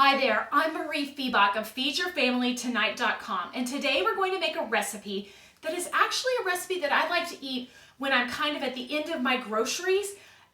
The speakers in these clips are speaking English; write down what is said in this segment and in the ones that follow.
Hi there, I'm Mariefiebach of FeedYourFamilyTonight.com, and today we're going to make a recipe that is actually a recipe that I like to eat when I'm kind of at the end of my groceries,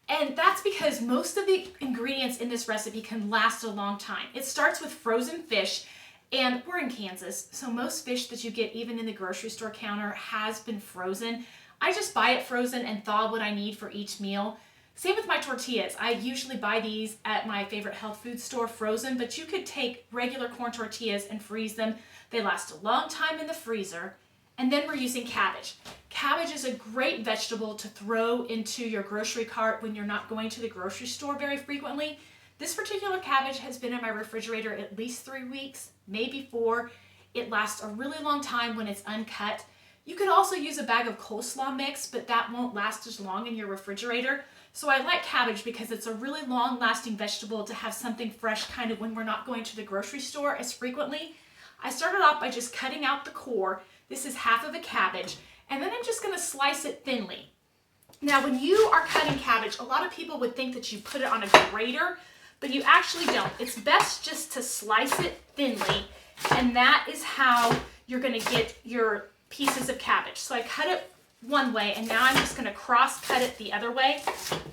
and that's because most of the ingredients in this recipe can last a long time. It starts with frozen fish, and we're in Kansas, so most fish that you get even in the grocery store counter has been frozen. I just buy it frozen and thaw what I need for each meal. Same with my tortillas. I usually buy these at my favorite health food store frozen, but you could take regular corn tortillas and freeze them. They last a long time in the freezer. And then we're using cabbage. Cabbage is a great vegetable to throw into your grocery cart when you're not going to the grocery store very frequently. This particular cabbage has been in my refrigerator at least 3 weeks, maybe 4. It lasts a really long time when it's uncut. You could also use a bag of coleslaw mix, but that won't last as long in your refrigerator. So I like cabbage because it's a really long-lasting vegetable to have something fresh kind of when we're not going to the grocery store as frequently. I started off by just cutting out the core. This is half of a cabbage, and then I'm just going to slice it thinly. Now, when you are cutting cabbage, a lot of people would think that you put it on a grater, but you actually don't. It's best just to slice it thinly, and that is how you're going to get your pieces of cabbage. So I cut it one way, and now I'm just going to cross cut it the other way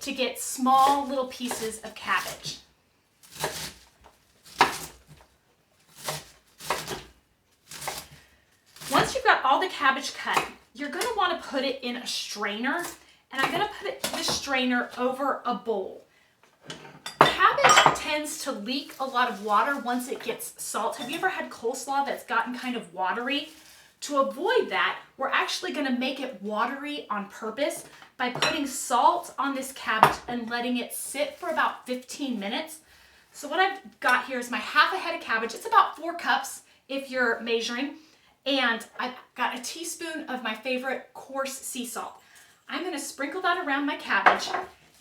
to get small little pieces of cabbage. Once you've got all the cabbage cut, you're going to want to put it in a strainer, and I'm going to put this strainer over a bowl. Cabbage tends to leak a lot of water once it gets salt. Have you ever had coleslaw that's gotten kind of watery? To avoid that, we're actually going to make it watery on purpose by putting salt on this cabbage and letting it sit for about 15 minutes. So what I've got here is my half a head of cabbage. It's about 4 cups if you're measuring. And I've got a teaspoon of my favorite coarse sea salt. I'm going to sprinkle that around my cabbage,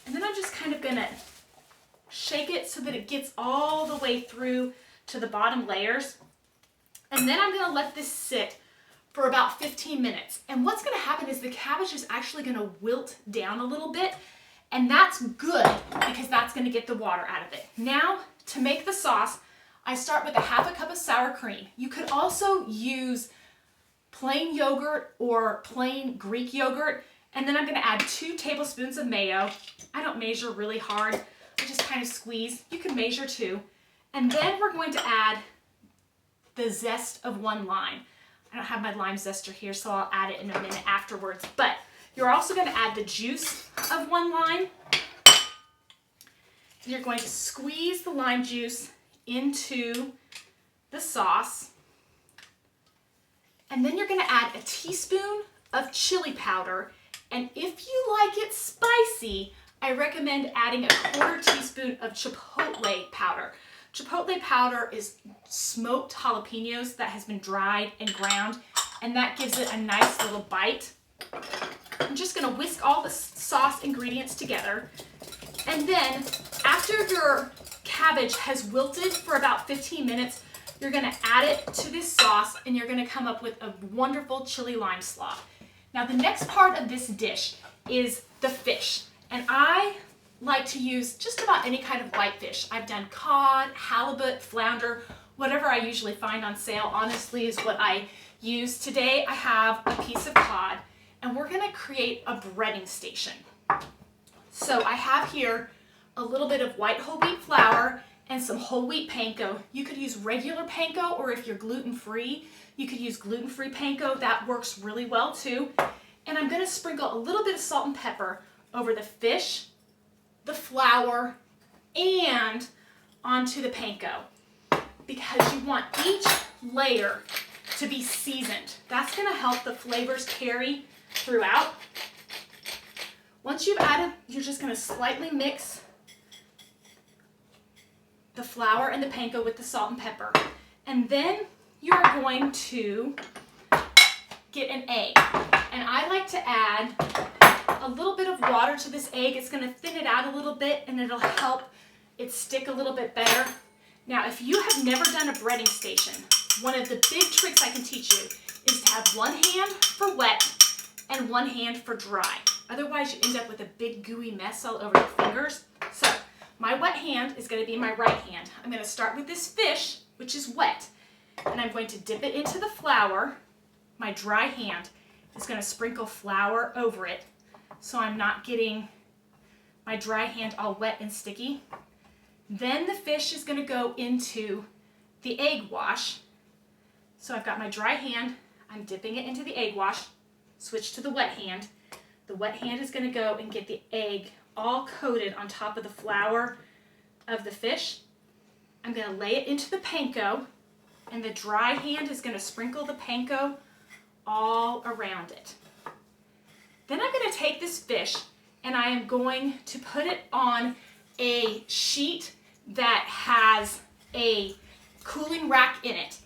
and then I'm just kind of going to shake it so that it gets all the way through to the bottom layers. And then I'm going to let this sit for about 15 minutes. And what's going to happen is the cabbage is actually going to wilt down a little bit, and that's good because that's going to get the water out of it. Now, to make the sauce, I start with a half a cup of sour cream. You could also use plain yogurt or plain Greek yogurt, and then I'm going to add 2 tablespoons of mayo. I don't measure really hard. I just kind of squeeze. You can measure too. And then we're going to add the zest of 1 lime. I don't have my lime zester here, so I'll add it in a minute afterwards. But you're also going to add the juice of 1 lime. You're going to squeeze the lime juice into the sauce. And then you're going to add a teaspoon of chili powder. And if you like it spicy, I recommend adding a 1/4 teaspoon of chipotle powder. Chipotle powder is smoked jalapenos that has been dried and ground, and that gives it a nice little bite. I'm just going to whisk all the sauce ingredients together, and then after your cabbage has wilted for about 15 minutes, you're going to add it to this sauce, and you're going to come up with a wonderful chili lime slaw. Now, the next part of this dish is the fish, and I like to use just about any kind of white fish. I've done cod, halibut, flounder, whatever I usually find on sale, honestly, is what I use. Today I have a piece of cod, and we're going to create a breading station. So I have here a little bit of white whole wheat flour and some whole wheat panko. You could use regular panko, or if you're gluten-free, you could use gluten-free panko. That works really well too. And I'm going to sprinkle a little bit of salt and pepper over the fish, the flour, and onto the panko, because you want each layer to be seasoned. That's going to help the flavors carry throughout. Once you've added, you're just going to slightly mix the flour and the panko with the salt and pepper. And then you're going to get an egg. And I like to add a little bit of water to this egg. It's going to thin it out a little bit, and it'll help it stick a little bit better. Now, if you have never done a breading station, one of the big tricks I can teach you is to have 1 hand for wet and 1 hand for dry. Otherwise, you end up with a big gooey mess all over your fingers. So my wet hand is going to be my right hand. I'm going to start with this fish, which is wet, and I'm going to dip it into the flour. My dry hand is going to sprinkle flour over it so I'm not getting my dry hand all wet and sticky. Then the fish is going to go into the egg wash. So I've got my dry hand, I'm dipping it into the egg wash, switch to the wet hand. The wet hand is going to go and get the egg all coated on top of the flour of the fish. I'm going to lay it into the panko, and the dry hand is going to sprinkle the panko all around it. Then I'm going to take this fish and I am going to put it on a sheet that has a cooling rack in it.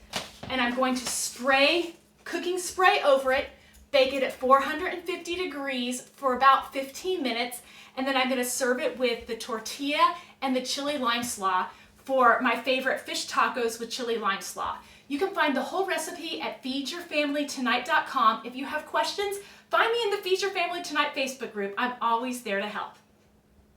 And I'm going to spray cooking spray over it, bake it at 450 degrees for about 15 minutes, and then I'm going to serve it with the tortilla and the chili lime slaw for my favorite fish tacos with chili lime slaw. You can find the whole recipe at feedyourfamilytonight.com. If you have questions, find me in the Feed Your Family Tonight Facebook group. I'm always there to help.